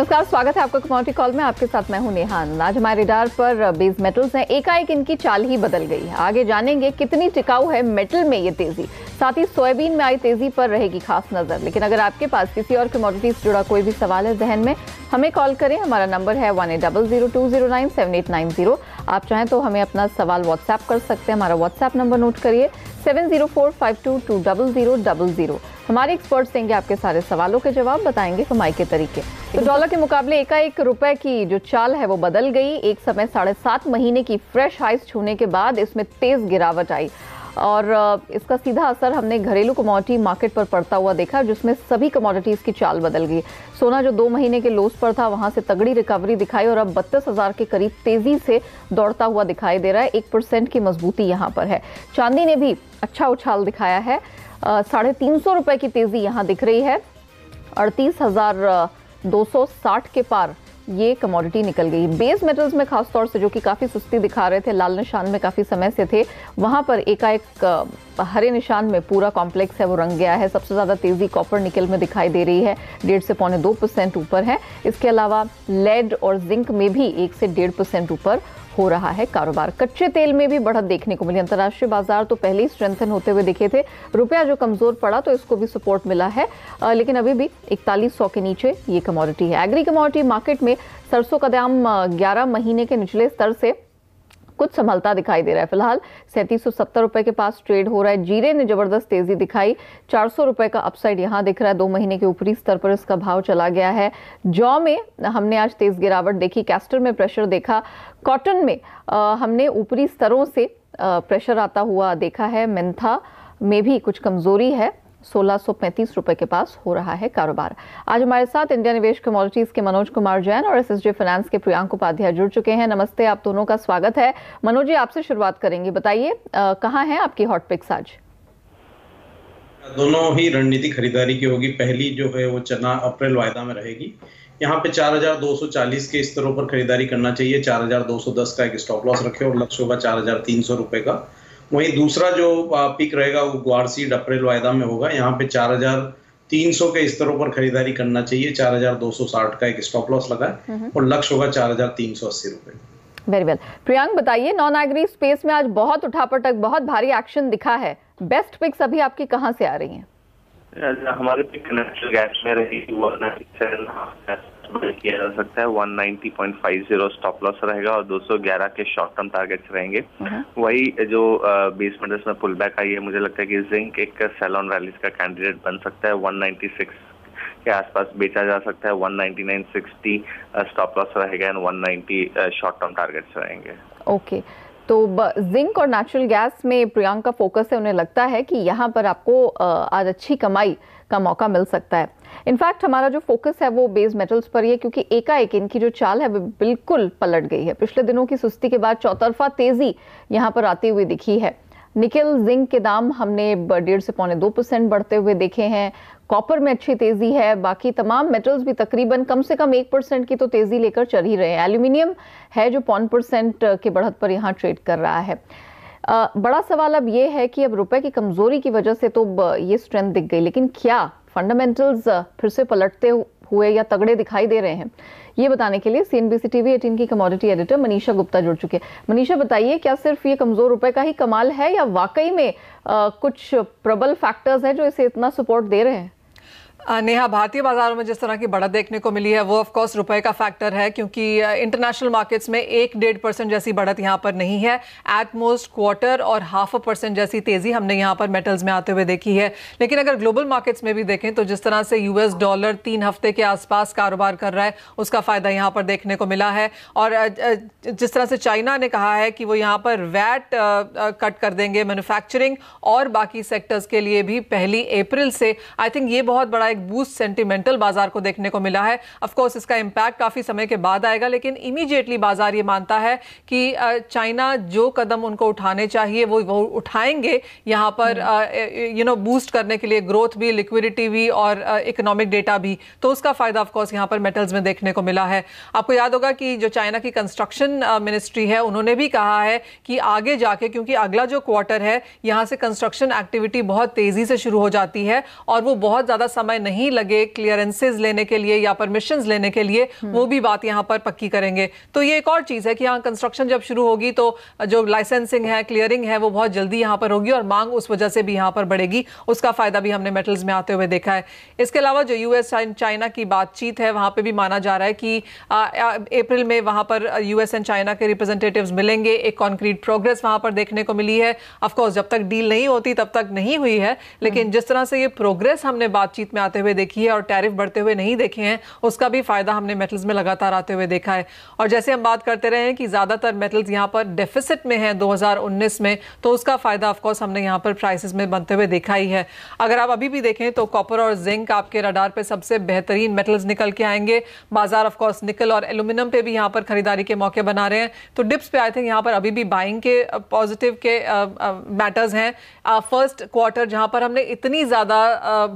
नमस्कार, स्वागत है आपका कमोडिटी कॉल में। आपके साथ मैं हूं नेहा आनंद। आज हमारे रडार पर बेस मेटल्स हैं। एकाएक इनकी चाल ही बदल गई है। आगे जानेंगे कितनी टिकाऊ है मेटल में ये तेजी। साथ ही सोयाबीन में आई तेजी पर रहेगी खास नजर। लेकिन अगर आपके पास किसी और कमोडिटी से जुड़ा कोई भी सवाल है जहन में, हमें कॉल करें। हमारा नंबर है 180020097890। आप चाहें तो हमें अपना सवाल व्हाट्सएप कर सकते हैं। हमारा व्हाट्सएप नंबर नोट करिए 7045220000। हमारे एक्सपर्ट्स देंगे आपके सारे सवालों के जवाब, बताएंगे कमाई के तरीके। तो डॉलर के मुकाबले एकाएक रुपए की जो चाल है वो बदल गई। एक समय 7.5 महीने की फ्रेश हाइस छूने के बाद इसमें तेज गिरावट आई और इसका सीधा असर हमने घरेलू कमोडिटी मार्केट पर पड़ता हुआ देखा, जिसमें सभी कमोडिटीज की चाल बदल गई। सोना जो 2 महीने के लोस पर था, वहां से तगड़ी रिकवरी दिखाई और अब 32,000 के करीब तेजी से दौड़ता हुआ दिखाई दे रहा है। 1% की मजबूती यहां पर है। चांदी ने भी अच्छा उछाल दिखाया है। 350 रुपए की तेजी यहां दिख रही है। 38,260 के पार ये कमोडिटी निकल गई। बेस मेटल्स में खासतौर से जो कि काफ़ी सुस्ती दिखा रहे थे, लाल निशान में काफ़ी समय से थे, वहां पर एकाएक हरे निशान में पूरा कॉम्प्लेक्स है वो रंग गया है। सबसे ज़्यादा तेज़ी कॉपर निकल में दिखाई दे रही है, 1.5 से 2.25% ऊपर है। इसके अलावा लेड और जिंक में भी 1 से 1.5% ऊपर हो रहा है कारोबार। कच्चे तेल में भी बढ़त देखने को मिली। अंतर्राष्ट्रीय बाजार तो पहले ही स्ट्रेंथन होते हुए दिखे थे। रुपया जो कमजोर पड़ा तो इसको भी सपोर्ट मिला है, लेकिन अभी भी 4100 के नीचे ये कमोडिटी है। एग्री कमोडिटी मार्केट में सरसों का दाम 11 महीने के निचले स्तर से कुछ संभलता दिखाई दे रहा है। फिलहाल 3770 रुपए के पास ट्रेड हो रहा है। जीरे ने जबरदस्त तेजी दिखाई, 400 रुपए का अपसाइड यहां दिख रहा है। 2 महीने के ऊपरी स्तर पर इसका भाव चला गया है। जौ में हमने आज तेज गिरावट देखी, कैस्टर में प्रेशर देखा। कॉटन में हमने ऊपरी स्तरों से प्रेशर आता हुआ देखा है। मेंथा में भी कुछ कमजोरी है, 1635 रुपए के पास हो रहा है कारोबार। आज हमारे साथ इंडिया निवेश कमोडिटीज के मनोज कुमार जैन और एसएसजे फाइनेंस के प्रियांक उपाध्याय जुड़ चुके हैं। नमस्ते, आप दोनों का स्वागत है। मनोज जी, आपसे शुरुआत करेंगे। बताइए कहां हैं आपकी हॉट पिक्स आज? दोनों ही रणनीति खरीदारी की होगी। पहली जो है वो चना अप्रैल वायदा में रहेगी। यहाँ पे 4240 के स्तरों पर खरीदारी करना चाहिए। 4210 का एक स्टॉप लॉस रखे और लक्ष्य होगा 4300 रुपए का। वहीं दूसरा जो पिक रहेगा वो ग्वारसीड अप्रैल वायदा में होगा। यहाँ पे 4300 के स्तरों पर खरीदारी करना चाहिए। 4260 का एक स्टॉप लॉस लगा है और लक्ष्य होगा 4380 रुपए। Very well. प्रियांक बताइए, नॉन एग्री स्पेस में आज बहुत उठापटक, बहुत भारी एक्शन दिखा है। बेस्ट पिक्स अभी आपकी कहां से आ रही हैं? हमारे पिक नेचुरल गैस में रही किया जा सकता है। 190.50 स्टॉप लॉस रहेगा और 211 के शॉर्ट टर्म टारगेट्स रहेंगे। वही जो बेस मेटल्स में पुल बैक आई है, मुझे लगता है कि जिंक एक सेल ऑन रैलीज का कैंडिडेट बन सकता है। 196 के आसपास बेचा जा सकता है। 199.60 स्टॉप लॉस रहेगा एंड 190 शॉर्ट टर्म टारगेट्स रहेंगे। ओके, तो जिंक और नेचुरल गैस में प्रियांक का फोकस है। उन्हें लगता है कि यहाँ पर आपको आज अच्छी कमाई का मौका मिल सकता है। इनफैक्ट हमारा जो फोकस है वो बेस मेटल्स पर ही है, क्योंकि एकाएक इनकी जो चाल है वो बिल्कुल पलट गई है। पिछले दिनों की सुस्ती के बाद चौतरफा तेजी यहाँ पर आती हुई दिखी है। निकेल जिंक के दाम हमने 1.5 से 2% बढ़ते हुए देखे हैं। कॉपर में अच्छी तेजी है। बाकी तमाम मेटल्स भी तकरीबन कम से कम 1% की तो तेजी लेकर चल ही रहे हैं। एल्यूमिनियम है जो 0.5% के बढ़त पर यहाँ ट्रेड कर रहा है। बड़ा सवाल अब ये है कि अब रुपए की कमजोरी की वजह से तो ये स्ट्रेंथ दिख गई, लेकिन क्या फंडामेंटल्स फिर से पलटते हुए या तगड़े दिखाई दे रहे हैं? ये बताने के लिए सीएनबीसी टीवी 18 की कमोडिटी एडिटर मनीषा गुप्ता जुड़ चुके हैं। मनीषा बताइए, क्या सिर्फ ये कमजोर रुपए का ही कमाल है या वाकई में कुछ प्रबल फैक्टर्स हैं जो इसे इतना सपोर्ट दे रहे हैं? नेहा, भारतीय बाजारों में जिस तरह की बढ़त देखने को मिली है वो ऑफ कोर्स रुपए का फैक्टर है, क्योंकि इंटरनेशनल मार्केट्स में 1-1.5% जैसी बढ़त यहाँ पर नहीं है। एट मोस्ट क्वार्टर और 0.5% जैसी तेजी हमने यहाँ पर मेटल्स में आते हुए देखी है। लेकिन अगर ग्लोबल मार्केट्स में भी देखें तो जिस तरह से यूएस डॉलर 3 हफ्ते के आसपास कारोबार कर रहा है, उसका फायदा यहाँ पर देखने को मिला है। और जिस तरह से चाइना ने कहा है कि वो यहाँ पर वैट कट कर देंगे मैन्युफैक्चरिंग और बाकी सेक्टर्स के लिए भी 1 अप्रैल से, आई थिंक ये बहुत बड़ा एक बूस्ट सेंटिमेंटल बाजार को देखने को मिला है। ऑफ कोर्स इसका इंपैक्ट काफी समय के बाद आएगा, लेकिन इमीडिएटली बाजार ये मानता है कि चाइना जो कदम उनको उठाने चाहिए वो उठाएंगे यहाँ पर बूस्ट करने के लिए, ग्रोथ भी, लिक्विडिटी भी और इकोनॉमिक डेटा भी। तो उसका फायदा ऑफ कोर्स यहाँ पर मेटल्स में देखने को मिला है। आपको याद होगा कि जो चाइना की कंस्ट्रक्शन मिनिस्ट्री है, उन्होंने भी कहा है कि आगे जाके, क्योंकि अगला जो क्वार्टर है यहाँ से कंस्ट्रक्शन एक्टिविटी बहुत तेजी से शुरू हो जाती है और वो बहुत ज्यादा समय नहीं लगे क्लियरेंसेज लेने के लिए या परमिशंस लेने के लिए, वो भी बात यहाँ पर पक्की करेंगे। तो ये एक और चीज़ है कि यहाँ कंस्ट्रक्शन जब शुरू होगी तो जो लाइसेंसिंग है, क्लियरिंग है, वो बहुत जल्दी यहाँ पर होगी और मांग उस वजह से भी यहाँ पर बढ़ेगी। उसका फायदा भी हमने मेटल्स में आते हुए देखा है। इसके अलावा जो यूएस चाइना की बातचीत है, वहाँ पे भी माना जा रहा है कि अप्रैल में वहाँ पर यूएस एंड चाइना के रिप्रेजेंटेटिव्स मिलेंगे। एक कॉन्क्रीट प्रोग्रेस वहाँ पर देखने को मिली है। ऑफकोर्स जब तक डील नहीं होती तब तक नहीं हुई है, लेकिन जिस तरह से ये प्रोग्रेस हमने बातचीत में आते हुए देखी है और टैरिफ बढ़ते हुए नहीं देखे हैं, उसका भी फायदा हमने मेटल्स में लगातार आते हुए देखा है। और जैसे हम बात करते रहे हैं कि ज्यादातर मेटल्स यहाँ पर डेफिसिट में हैं 2019 में, तो उसका फायदा ऑफकोर्स हमने यहाँ पर प्राइसेस में बनते हुए देखा ही है। अगर आप अभी भी देखें तो कॉपर और जिंक आपके रडार पे सबसे बेहतरीन मेटल्स निकल के आएंगे। बाजार ऑफकोर्स निकल और एल्यूमिनियम पे भी यहाँ पर खरीदारी के मौके बना रहे हैं। तो डिप्स पे आई थिंक यहाँ पर अभी भी बाइंग के पॉजिटिव के मैटर्स हैं। फर्स्ट क्वार्टर जहाँ पर हमने इतनी ज्यादा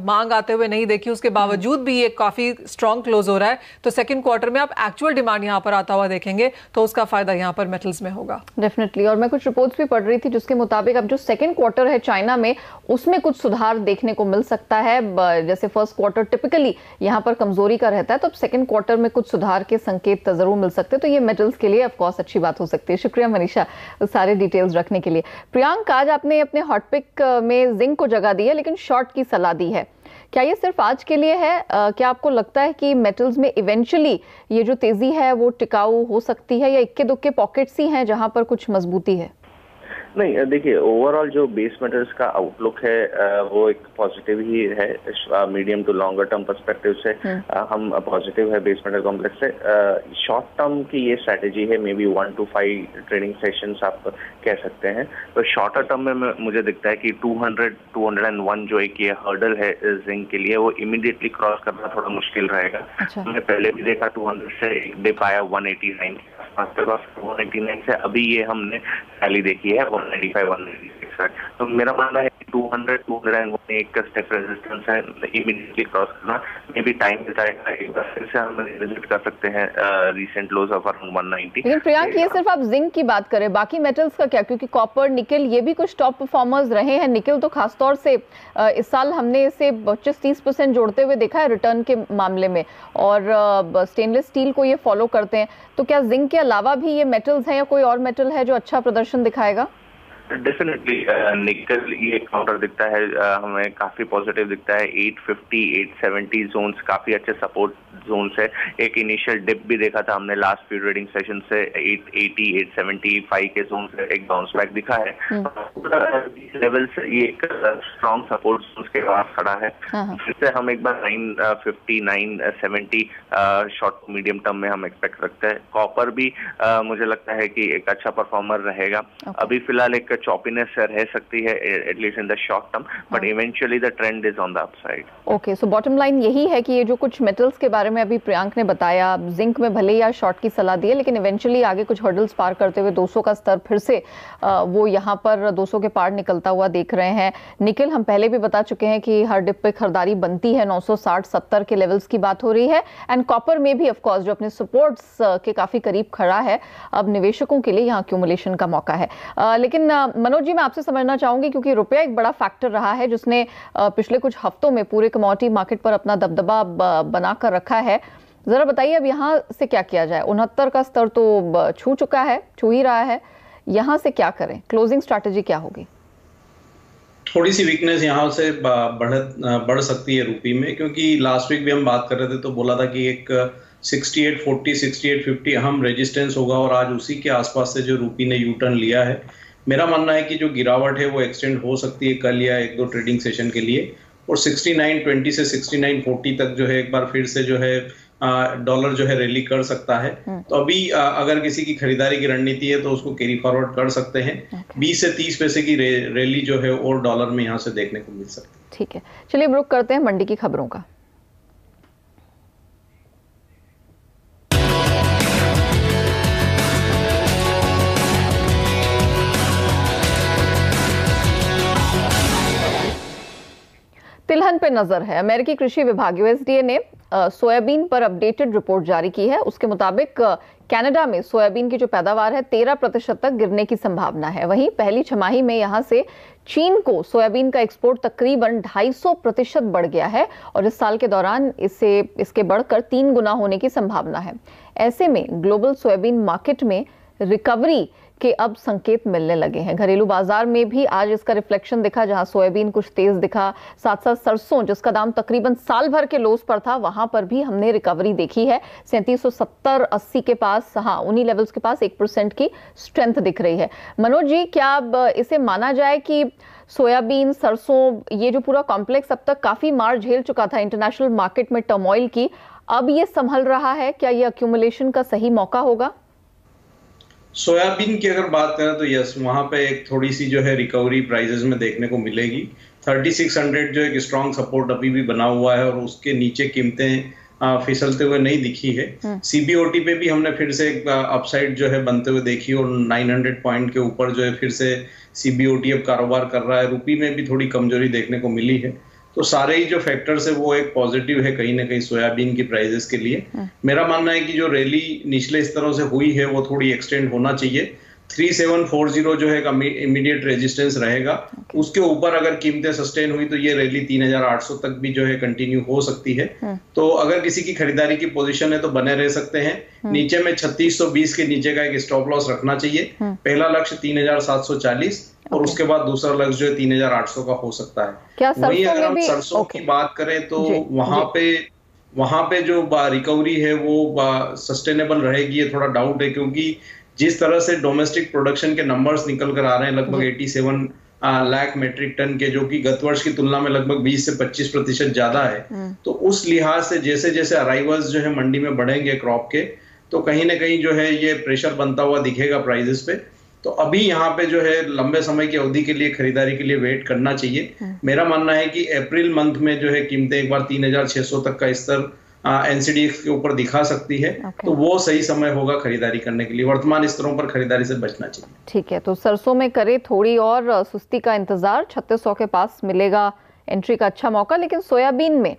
मांग आते हुए नहीं देखी, उसके बावजूद भी ये काफी स्ट्रॉन्ग क्लोज हो रहा है। तो सेकंड क्वार्टर में आप एक्चुअल डिमांड यहाँ पर आता हुआ देखेंगे तो उसका फायदा यहाँ पर मेटल्स में होगा डेफिनेटली। और मैं कुछ रिपोर्ट्स भी पढ़ रही थी जिसके मुताबिक अब जो सेकंड क्वार्टर है चाइना में, उसमें कुछ सुधार देखने को मिल सकता है। जैसे फर्स्ट क्वार्टर टिपिकली यहाँ पर कमजोरी का रहता है, तो अब सेकंड क्वार्टर में कुछ सुधार के संकेत जरूर मिल सकते हैं। तो ये मेटल्स के लिए ऑफकोर्स अच्छी बात हो सकती है। शुक्रिया मनीषा सारे डिटेल्स रखने के लिए। प्रियांक, आज आपने अपने हॉट पिक में जिंक को जगह दी है लेकिन शॉर्ट की सलाह दी है, क्या ये सिर्फ आज के लिए है? क्या आपको लगता है कि मेटल्स में इवेंचुअली ये जो तेजी है वो टिकाऊ हो सकती है, या इक्के दुक्के पॉकेट्स ही हैं जहां पर कुछ मजबूती है? नहीं, देखिए ओवरऑल जो बेस मेटल्स का आउटलुक है वो एक पॉजिटिव ही है। Medium to longer term perspective से हम पॉजिटिव है बेस मेटल कॉम्प्लेक्स से। शॉर्ट टर्म की ये स्ट्रैटेजी है, maybe 1 to 5 trading sessions आप कह सकते हैं। तो शॉर्टर टर्म में मुझे दिखता है कि 200-201 जो एक ये हर्डल है जिंक के लिए, वो इमीडिएटली क्रॉस करना थोड़ा मुश्किल रहेगा। हमने पहले भी देखा 200 से एक डिप आया 189 189 से अभी ये हमने रैली देखी है 195-196। तो मेरा मानना है 200-201 एक स्टेप रेजिस्टेंस है, इमीडिएटली क्रॉस करना मे बी टाइम बताएगा। एक बार फिर से हम विजिट कर सकते हैं रीसेंट लोज ऑफ अराउंड 190। लेकिन प्रियांक, ये सिर्फ आप जिंक की बात करें, बाकी मेटल्स का क्या? क्योंकि कॉपर, निकल ये भी कुछ टॉप परफॉर्मर्स रहे हैं। निकल तो खासतौर से इस साल हमने इसे 25-30% जोड़ते हुए देखा है रिटर्न के मामले में, और स्टेनलेस स्टील को ये फॉलो करते हैं। तो क्या जिंक के अलावा भी ये मेटल्स हैं या कोई और मेटल है जो अच्छा प्रदर्शन दिखाएगा? डेफिनेटली निकल ये काउंटर दिखता है, हमें काफी पॉजिटिव दिखता है। 850-870 जोन्स काफी अच्छे सपोर्ट जोन्स है। एक इनिशियल डिप भी देखा था हमने लास्ट फ्यू ट्रेडिंग सेशन से 880-875 के जोन से एक बाउंस बैक दिखा है। लेवल से ये एक स्ट्रॉन्ग सपोर्ट जोन्स के पास खड़ा है। फिर से हम एक बार 950-970 शॉर्ट मीडियम टर्म में हम एक्सपेक्ट रखते हैं। कॉपर भी मुझे लगता है कि एक अच्छा परफॉर्मर रहेगा। अभी फिलहाल एक चॉपीनेस रह सकती है at least in the short term, but eventually the trend is on the upside. Okay, so bottom line यही है कि ये जो कुछ मेटल्स के बारे में अभी प्रियांक ने बताया, जिंक में भले या शॉर्ट की सलाह दी है, लेकिन इवेंचुअली आगे कुछ हर्डल्स पार करते हुए 200 का स्तर फिर से वो यहाँ पर 200 के पार निकलता हुआ देख रहे हैं। निकल हम पहले भी बता चुके हैं कि हर डिप पे खरीदारी बनती है, 960-70 के लेवल्स की बात हो रही है। एंड कॉपर में भी ऑफकोर्स जो अपने सपोर्ट्स के काफी करीब खड़ा है, अब निवेशकों के लिए यहाँ एक्यूमुलेशन का मौका है। लेकिन मनोज जी, मैं आपसे समझना चाहूंगी, क्योंकि रुपया एक बड़ा फैक्टर रहा है जिसने पिछले कुछ हफ्तों में पूरे कमोडिटी मार्केट पर अपना दबदबा बनाकर रखा है। जरा बताइए अब यहाँ से क्या किया जाए? 69 का स्तर तो छू चुका है, छू ही रहा है, यहाँ से क्या करें? क्लोजिंग स्ट्रैटेजी क्या होगी? थोड़ी सी वीकनेस यहाँ से बढ़ सकती है रूपी में, क्योंकि लास्ट वीक भी हम बात कर रहे थे तो बोला था कि एक 6840 6850 अहम रेजिस्टेंस होगा, और आज उसी के आसपास से जो रूपी ने यू टर्न लिया है, मेरा मानना है कि जो गिरावट है वो एक्सटेंड हो सकती है कल या 1-2 ट्रेडिंग सेशन के लिए, और 6920 से 6940 तक जो है एक बार फिर से जो है डॉलर जो है रैली कर सकता है। तो अभी अगर किसी की खरीदारी की रणनीति है तो उसको कैरी फॉरवर्ड कर सकते हैं। 20 से 30 पैसे की रैली जो है और डॉलर में यहाँ से देखने को मिल सकती है। ठीक है, चलिए रुक करते हैं मंडी की खबरों का। तिलहन पे नजर है। अमेरिकी कृषि विभाग USDA ने सोयाबीन पर अपडेटेड रिपोर्ट जारी की है। उसके मुताबिक कनाडा में सोयाबीन की जो पैदावार है 13% तक गिरने की संभावना है। वहीं पहली छमाही में यहां से चीन को सोयाबीन का एक्सपोर्ट तकरीबन 250% बढ़ गया है और इस साल के दौरान इसके बढ़कर 3 गुना होने की संभावना है। ऐसे में ग्लोबल सोयाबीन मार्केट में रिकवरी के अब संकेत मिलने लगे हैं। घरेलू बाजार में भी आज इसका रिफ्लेक्शन दिखा, जहां सोयाबीन कुछ तेज दिखा। साथ साथ सरसों, जिसका दाम तकरीबन साल भर के लोस पर था, वहां पर भी हमने रिकवरी देखी है। 3770-80 के पास, हाँ, उन्हीं लेवल्स के पास 1% की स्ट्रेंथ दिख रही है। मनोज जी, क्या अब इसे माना जाए कि सोयाबीन, सरसों, ये जो पूरा कॉम्प्लेक्स अब तक काफी मार झेल चुका था इंटरनेशनल मार्केट में टर्मोइल की, अब ये संभल रहा है? क्या ये अक्यूमुलेशन का सही मौका होगा? सोयाबीन की अगर बात करें तो यस, वहां पे एक थोड़ी सी जो है रिकवरी प्राइसेस में देखने को मिलेगी। 3600 जो एक स्ट्रॉन्ग सपोर्ट अभी भी बना हुआ है और उसके नीचे कीमतें फिसलते हुए नहीं दिखी है। CBOT पे भी हमने फिर से एक अपसाइड जो है बनते हुए देखी और 900 पॉइंट के ऊपर जो है फिर से CBOT अब कारोबार कर रहा है। रुपी में भी थोड़ी कमजोरी देखने को मिली है। तो सारे ही जो फैक्टर्स है वो एक पॉजिटिव है कहीं ना कहीं सोयाबीन की प्राइसेस के लिए। मेरा मानना है कि जो रैली निचले स्तरों से हुई है वो थोड़ी एक्सटेंड होना चाहिए। 3740 जो है इमीडिएट रेजिस्टेंस रहेगा। उसके ऊपर अगर कीमतें सस्टेन हुई तो ये रैली 3800 तक भी जो है कंटिन्यू हो सकती है। तो अगर किसी की खरीदारी की पोजीशन है तो बने रह सकते हैं। नीचे में 3620 के नीचे का एक स्टॉप लॉस रखना चाहिए। पहला लक्ष्य 3740 और उसके बाद दूसरा लक्ष्य जो है 3800 का हो सकता है। वहीं अगर हम सरसों की बात करें तो वहां पे जो रिकवरी है वो सस्टेनेबल रहेगी, ये थोड़ा डाउट है, क्योंकि जिस तरह से डोमेस्टिक प्रोडक्शन के नंबर्स निकल कर आ रहे हैं लगभग 87 लाख मेट्रिक टन के, जो कि गत वर्ष की तुलना में लगभग 20 से 25% ज्यादा है। तो उस लिहाज से जैसे जैसे अराइवल्स जो है मंडी में बढ़ेंगे क्रॉप के, तो कहीं ना कहीं जो है ये प्रेशर बनता हुआ दिखेगा प्राइजेस पे। तो अभी यहाँ पे जो है लंबे समय की अवधि के लिए खरीदारी के लिए वेट करना चाहिए। मेरा मानना है कि अप्रैल मंथ में जो है कीमतें एक बार 3600 तक का स्तर NCDX के ऊपर दिखा सकती है। तो वो सही समय होगा खरीदारी करने के लिए। वर्तमान स्तरों पर खरीदारी से बचना चाहिए। ठीक है, तो सरसों में करे थोड़ी और सुस्ती का इंतजार, 3600 के पास मिलेगा एंट्री का अच्छा मौका। लेकिन सोयाबीन में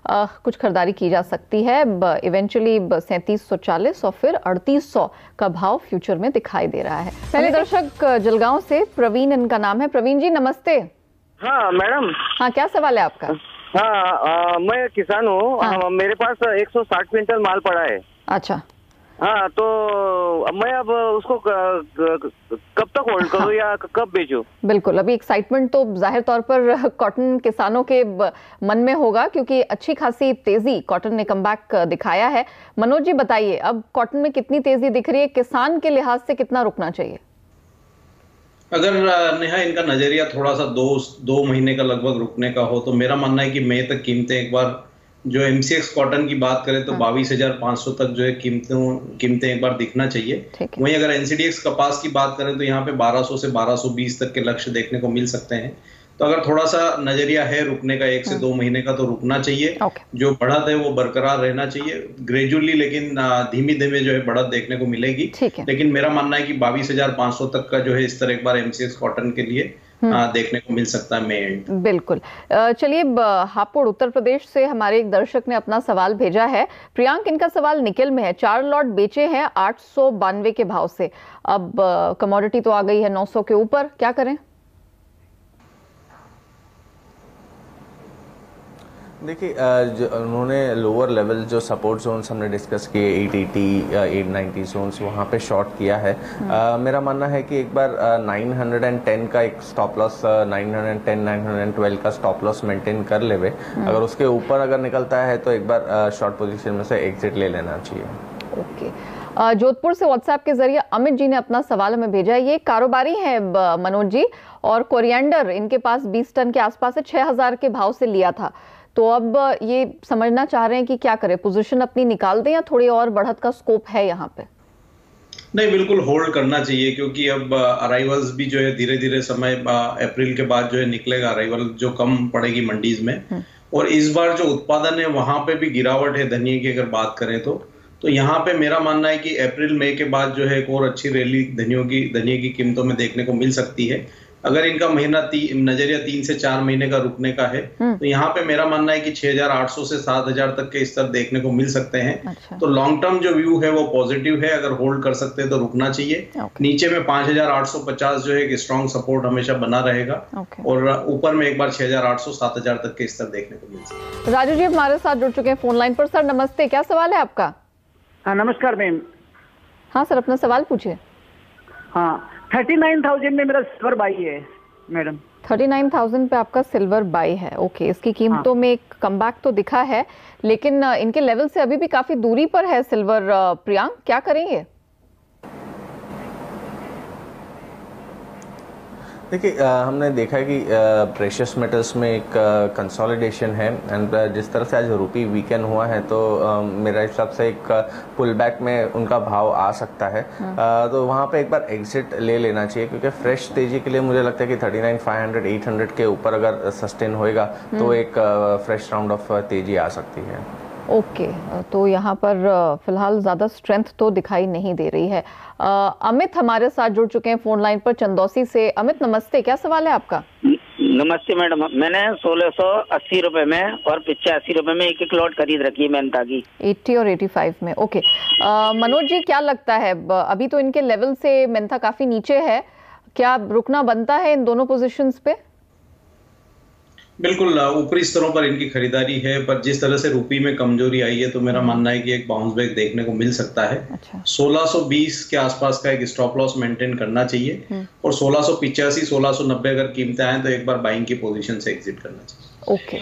कुछ खरीदारी की जा सकती है। इवेंचुअली 3740 और फिर 3800 का भाव फ्यूचर में दिखाई दे रहा है। पहले दर्शक जलगांव से प्रवीण इनका नाम है। प्रवीण जी नमस्ते। हाँ मैडम। हाँ, क्या सवाल है आपका? हाँ, मैं किसान हूँ। हाँ। मेरे पास 160 क्विंटल माल पड़ा है। अच्छा। हाँ, तो मैं अब उसको कब तक होल्ड करूँ या कब बेचूं? बिल्कुल, अभी एक्साइटमेंट तो जाहिर तौर पर कॉटन किसानों के मन में होगा, क्योंकि अच्छी खासी तेजी कॉटन ने कमबैक दिखाया है। मनोज जी बताइए, अब कॉटन में कितनी तेजी दिख रही है? किसान के लिहाज से कितना रुकना चाहिए? अगर नेहा इनका नजरिया थोड़ा सा दो महीने का लगभग रुकने का हो, तो मेरा मानना है कि मई तक कीमतें एक बार जो MCX कॉटन की बात करें तो 22,500 तक जो है कीमतें एक बार दिखना चाहिए। वहीं अगर NCDX कपास की बात करें तो यहाँ पे 1200 से 1220 तक के लक्ष्य देखने को मिल सकते हैं। तो अगर थोड़ा सा नजरिया है रुकने का 1 से 2 महीने का, तो रुकना चाहिए। जो बढ़त है वो बरकरार रहना चाहिए ग्रेजुअली, लेकिन धीमी धीमे जो है बढ़त देखने को मिलेगी। लेकिन मेरा मानना है कि 22,500 तक का जो है इस तरह एक बार MCX कॉटन के लिए देखने को मिल सकता है मई। बिल्कुल। चलिए, हापुड़ उत्तर प्रदेश से हमारे एक दर्शक ने अपना सवाल भेजा है। प्रियांक, इनका सवाल निकल में है। 4 लॉट बेचे हैं 892 के भाव से। अब कमोडिटी तो आ गई है 900 के ऊपर, क्या करें? देखिए, उन्होंने लोअर लेवल जो सपोर्ट जोन्स हमने डिस्कस किए 880 890 जोन्स, वहाँ पे शॉर्ट किया है। मेरा मानना है कि एक बार 910 का एक स्टॉप लॉस, 910 912 का स्टॉप लॉस मेंटेन कर लेवे। अगर उसके ऊपर अगर निकलता है तो एक बार शॉर्ट पोजीशन में से एग्जिट ले लेना चाहिए। ओके। जोधपुर से व्हाट्सएप के जरिए अमित जी ने अपना सवाल हमें भेजा है। ये कारोबारी है मनोज जी, और कोरिएंडर इनके पास 20 टन के आसपास है, 6000 के भाव से लिया था। तो अब ये समझना चाह रहे हैं कि क्या करें, पोजीशन अपनी निकाल दें या थोड़ी और बढ़त का स्कोप है यहाँ पे? नहीं, बिल्कुल होल्ड करना चाहिए, क्योंकि अब अराइवल्स भी जो है धीरे धीरे समय अप्रैल के बाद जो है निकलेगा, अराइवल जो कम पड़ेगी मंडीज में। और इस बार जो उत्पादन है वहां पे भी गिरावट है धनिये की अगर बात करें तो यहाँ पे मेरा मानना है कि अप्रैल मई के बाद जो है एक और अच्छी रैली धनिये की कीमतों में देखने को मिल सकती है। अगर इनका महीना नजरिया 3 से 4 महीने का रुकने का है तो यहाँ पे मेरा मानना है कि 6,800 से 7,000 तक के स्तर देखने को मिल सकते हैं। अच्छा। तो लॉन्ग टर्म जो व्यू है वो पॉजिटिव है, अगर होल्ड कर सकते हैं तो रुकना चाहिए। नीचे में 5,850 जो है एक स्ट्रॉन्ग सपोर्ट हमेशा बना रहेगा और ऊपर में एक बार 6,800 7,000 तक के स्तर देखने को मिल सकते हैं। राजू जी हमारे साथ जुड़ चुके हैं फोन लाइन पर। सर नमस्ते, क्या सवाल है आपका? हाँ नमस्कार मैम। हाँ सर, अपना सवाल पूछिए। हाँ 39,000 में मेरा सिल्वर बाई है मैडम। 39,000 पे आपका सिल्वर बाई है। ओके, इसकी कीमतों में एक कमबैक तो दिखा है, लेकिन इनके लेवल से अभी भी काफी दूरी पर है सिल्वर। प्रियांक, क्या करेंगे? देखिए, हमने देखा है कि प्रेशियस मेटल्स में एक कंसोलिडेशन है एंड जिस तरह से आज रुपी वीकेंड हुआ है तो मेरा हिसाब से एक पुल बैक में उनका भाव आ सकता है। तो वहाँ पे एक बार एग्जिट ले लेना चाहिए, क्योंकि फ्रेश तेजी के लिए मुझे लगता है कि 39,500 800 के ऊपर अगर सस्टेन होएगा तो एक फ्रेश राउंड ऑफ तेजी आ सकती है। ओके, तो यहाँ पर फिलहाल ज़्यादा स्ट्रेंथ तो दिखाई नहीं दे रही है। अमित हमारे साथ जुड़ चुके हैं फोन लाइन पर चंदौसी से। अमित नमस्ते, क्या सवाल है आपका? नमस्ते मैडम, मैंने 1680 रुपए में और 85 रुपए में एक लॉट खरीद रखी है मेहनता की। 80 और 85 में। ओके, मनोज जी क्या लगता है, अभी तो इनके लेवल से मेहनता काफी नीचे है, क्या रुकना बनता है इन दोनों पोजीशंस पे? बिल्कुल, ऊपरी स्तरों पर इनकी खरीदारी है, पर जिस तरह से रुपी में कमजोरी आई है तो मेरा मानना है कि एक बाउंस बैक देखने को मिल सकता है। अच्छा। 1620 के आसपास का एक स्टॉप लॉस मेंटेन करना चाहिए और 1685 1690 अगर कीमतें आए तो एक बार बाइंग की पोजीशन से एग्जिट करना चाहिए। ओके,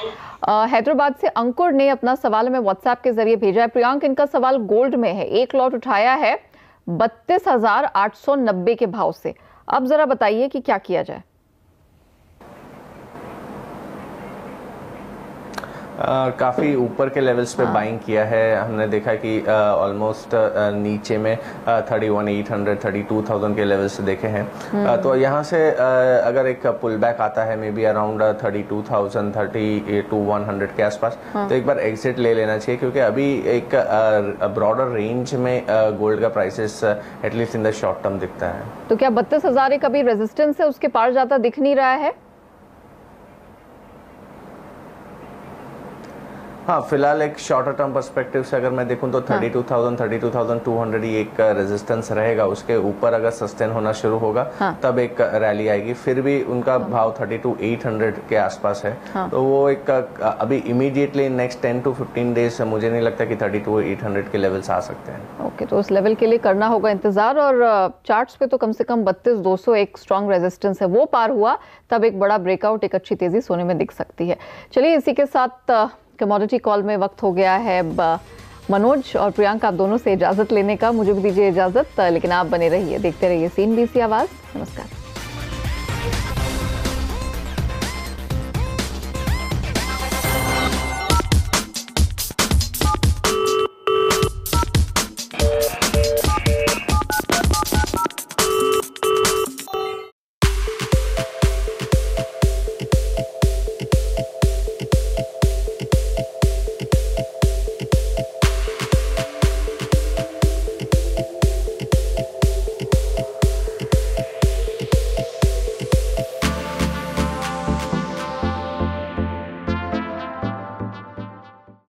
हैदराबाद से अंकुर ने अपना सवाल हमें व्हाट्सएप के जरिए भेजा है। प्रियांक, इनका सवाल गोल्ड में है। एक लॉट उठाया है 32,890 के भाव से। अब जरा बताइए कि क्या किया जाए। काफ़ी ऊपर के लेवल्स पे बाइंग किया है। हमने देखा कि ऑलमोस्ट नीचे में 31,800 32,000 के लेवल्स देखे हैं। तो यहाँ से अगर एक पुल बैक आता है मे बी अराउंड 32,000 32,100 के आसपास, तो एक बार एग्जिट ले लेना चाहिए, क्योंकि अभी एक ब्रॉडर रेंज में गोल्ड का prices at least in the short term दिखता है। तो क्या 32,000 एक अभी रेजिस्टेंस है, उसके पार जाता दिख नहीं रहा है? हाँ, फिलहाल एक शॉर्टर टर्म पर्सपेक्टिव से अगर मैं देखूं तो 32,000 32,200 ही एक रेजिस्टेंस रहेगा। उसके ऊपर अगर सस्टेन होना शुरू होगा तब एक रैली आएगी। फिर भी उनका भाव 32,800 के आसपास है। तो वो एक अभी इमीडिएटली नेक्स्ट 10 to 15 डेज मुझे नहीं लगता कि 32,800 के लेवल्स आ सकते हैं। ओके, तो उस लेवल के लिए करना होगा इंतजार, और चार्ट्स पे तो कम से कम 32,200 एक स्ट्रॉन्ग रेजिस्टेंस है, वो पार हुआ तब एक बड़ा ब्रेकआउट, एक अच्छी तेजी सोने में दिख सकती है। चलिए, इसी के साथ कमोडिटी कॉल में वक्त हो गया है मनोज और प्रियांका, आप दोनों से इजाजत लेने का। मुझे भी दीजिए इजाजत, लेकिन आप बने रहिए, देखते रहिए CNBC आवाज। नमस्कार।